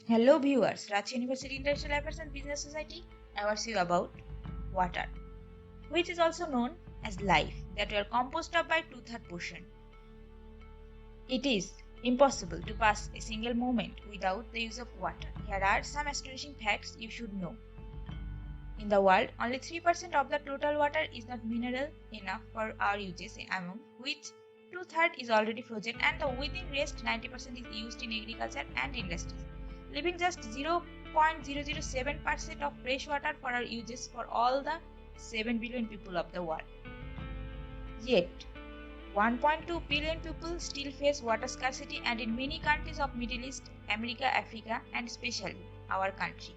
Hello viewers, Ranchi University International Affairs and Business Society awards you about water, which is also known as life, that we are composed of by two-third portion. It is impossible to pass a single moment without the use of water. Here are some astonishing facts you should know. In the world, only 3% of the total water is not mineral enough for our uses, among which two-thirds is already frozen and the within rest 90% is used in agriculture and industries, leaving just 0.007% of fresh water for our uses for all the 7 billion people of the world. Yet, 1.2 billion people still face water scarcity, and in many countries of Middle East, America, Africa, and especially our country,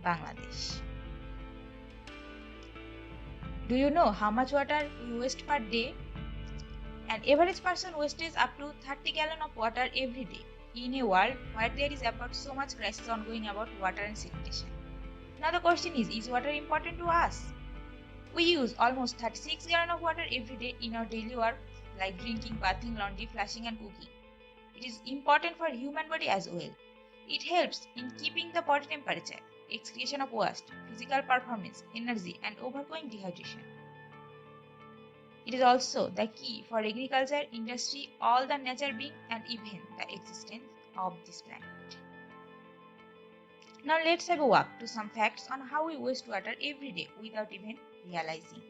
Bangladesh. Do you know how much water we waste per day? An average person wastes up to 30 gallons of water every day in a world where there is about so much crisis ongoing about water and sanitation. Now the question is water important to us? We use almost 36 gallons of water every day in our daily work like drinking, bathing, laundry, flushing and cooking. It is important for human body as well. It helps in keeping the body temperature, excretion of waste, physical performance, energy and overcoming dehydration. It is also the key for agriculture, industry, all the nature being and even the existence of this planet. Now let's have a walk to some facts on how we waste water every day without even realizing.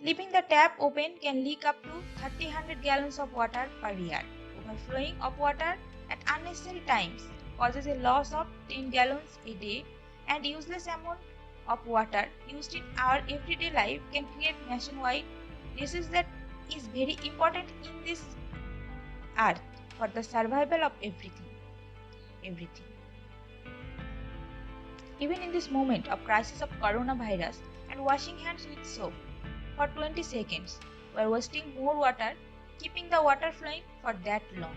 Leaving the tap open can leak up to 3,000 gallons of water per year. Overflowing of water at unnecessary times causes a loss of 10 gallons a day, and useless amount of water used in our everyday life can create nationwide disease that is very important in this earth for the survival of everything. Even in this moment of crisis of coronavirus and washing hands with soap for 20 seconds, we are wasting more water, keeping the water flowing for that long.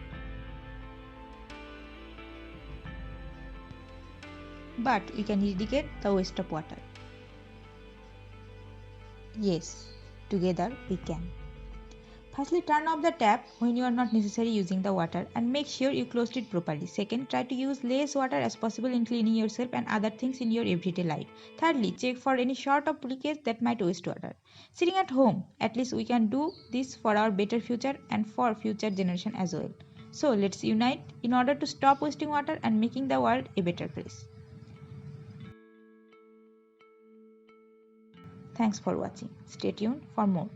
But we can eradicate the waste of water. Yes, together we can. Firstly, turn off the tap when you are not necessarily using the water and make sure you closed it properly. Second, try to use less water as possible in cleaning yourself and other things in your everyday life. Thirdly, check for any sort of leakage that might waste water. Sitting at home, at least we can do this for our better future and for future generation as well. So let's unite in order to stop wasting water and making the world a better place. Thanks for watching. Stay tuned for more.